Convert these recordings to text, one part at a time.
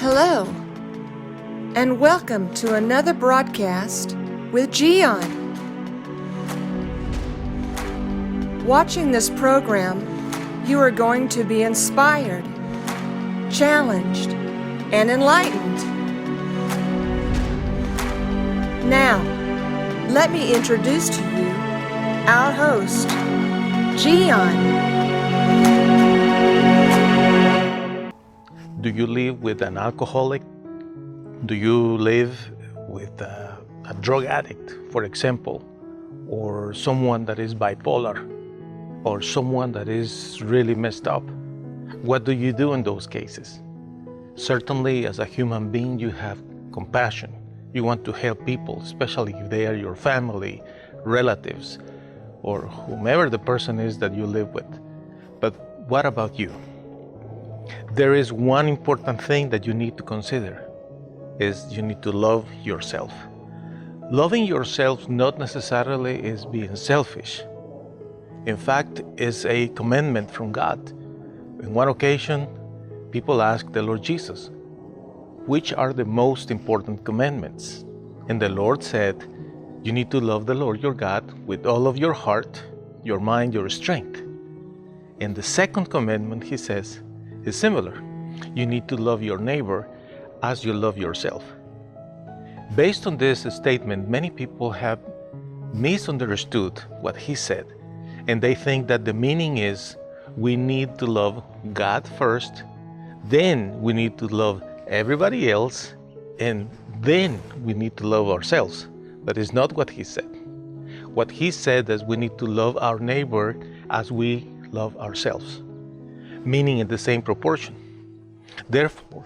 Hello, and welcome to another broadcast with Gian. Watching this program, you are going to be inspired, challenged, and enlightened. Now, let me introduce to you our host, Gian. Do you live with an alcoholic? Do you live with a drug addict, for example, or someone that is bipolar, or someone that is really messed up? What do you do in those cases? Certainly, as a human being, you have compassion. You want to help people, especially if they are your family, relatives, or whomever the person is that you live with. But what about you? There is one important thing that you need to consider, is you need to love yourself. Loving yourself not necessarily is being selfish. In fact, it's a commandment from God. In one occasion, people asked the Lord Jesus, which are the most important commandments? And the Lord said, you need to love the Lord your God with all of your heart, your mind, your strength. And the second commandment, he says, is similar. You need to love your neighbor as you love yourself. Based on this statement, many people have misunderstood what he said, and they think that the meaning is we need to love God first, then we need to love everybody else, and then we need to love ourselves. That is not what he said. What he said is we need to love our neighbor as we love ourselves, meaning in the same proportion. Therefore,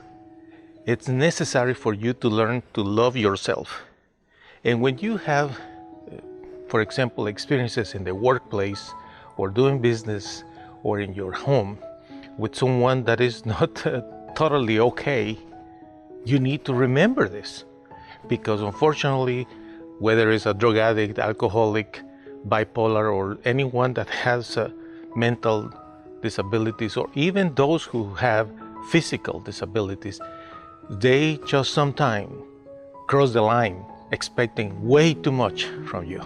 it's necessary for you to learn to love yourself. And when you have, for example, experiences in the workplace or doing business or in your home with someone that is not totally okay, you need to remember this. Because unfortunately, whether it's a drug addict, alcoholic, bipolar, or anyone that has mental disabilities, or even those who have physical disabilities, they just sometimes cross the line expecting way too much from you.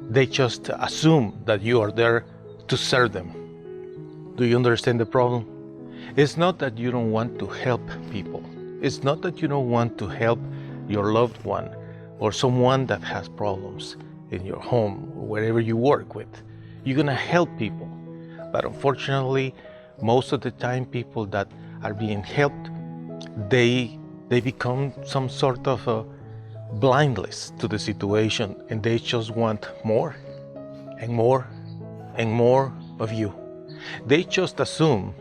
They just assume that you are there to serve them. Do you understand the problem? It's not that you don't want to help people. It's not that you don't want to help your loved one or someone that has problems in your home or wherever you work with. You're gonna help people. But unfortunately, most of the time, people that are being helped, they become some sort of a blindness to the situation, and they just want more and more and more of you. They just assume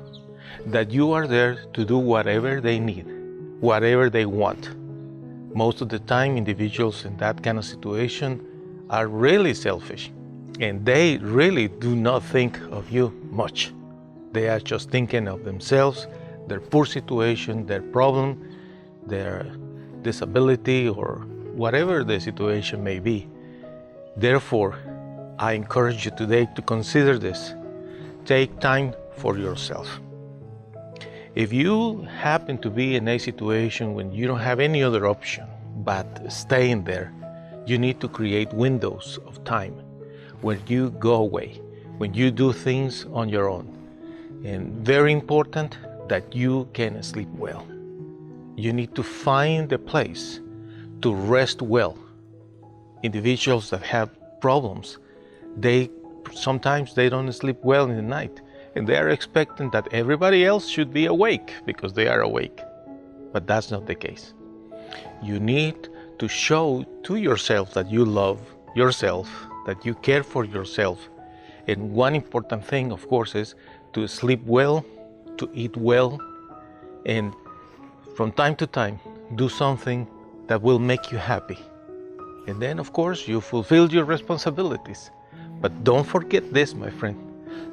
that you are there to do whatever they need, whatever they want. Most of the time, individuals in that kind of situation are really selfish, and they really do not think of you much. They are just thinking of themselves, their poor situation, their problem, their disability, or whatever the situation may be. Therefore, I encourage you today to consider this. Take time for yourself. If you happen to be in a situation when you don't have any other option but staying there, you need to create windows of time when you go away, when you do things on your own. And very important, that you can sleep well. You need to find a place to rest well. Individuals that have problems, sometimes they don't sleep well in the night, and they are expecting that everybody else should be awake because they are awake. But that's not the case. You need to show to yourself that you love yourself, that you care for yourself. And one important thing, of course, is to sleep well, to eat well, and from time to time, do something that will make you happy. And then, of course, you fulfill your responsibilities. But don't forget this, my friend.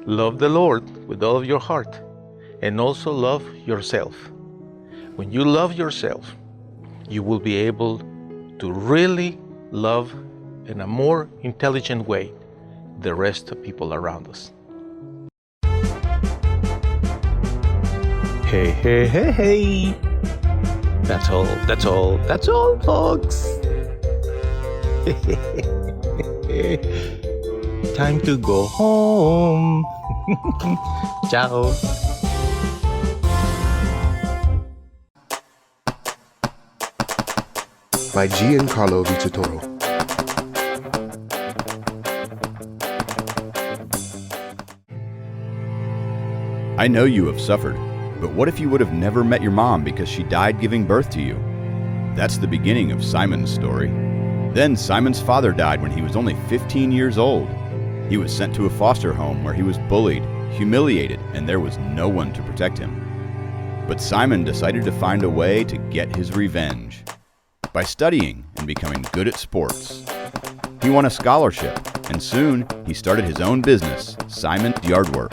Love the Lord with all of your heart, and also love yourself. When you love yourself, you will be able to really love in a more intelligent way the rest of people around us. Hey! That's all, folks. Time to go home. Ciao. By Giancarlo Vizzatoro. I know you have suffered, but what if you would have never met your mom because she died giving birth to you? That's the beginning of Simon's story. Then Simon's father died when he was only 15 years old. He was sent to a foster home where he was bullied, humiliated, and there was no one to protect him. But Simon decided to find a way to get his revenge by studying and becoming good at sports. He won a scholarship, and soon he started his own business, Simon's Yardwork.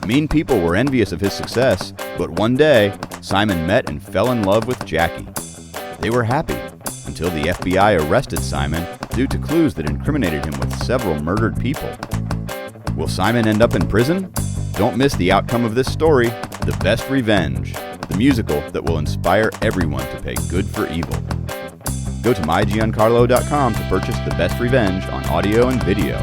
Mean people were envious of his success, but one day, Simon met and fell in love with Jackie. They were happy until the FBI arrested Simon due to clues that incriminated him with several murdered people. Will Simon end up in prison? Don't miss the outcome of this story, The Best Revenge, the musical that will inspire everyone to pay good for evil. Go to mygiancarlo.com to purchase The Best Revenge on audio and video.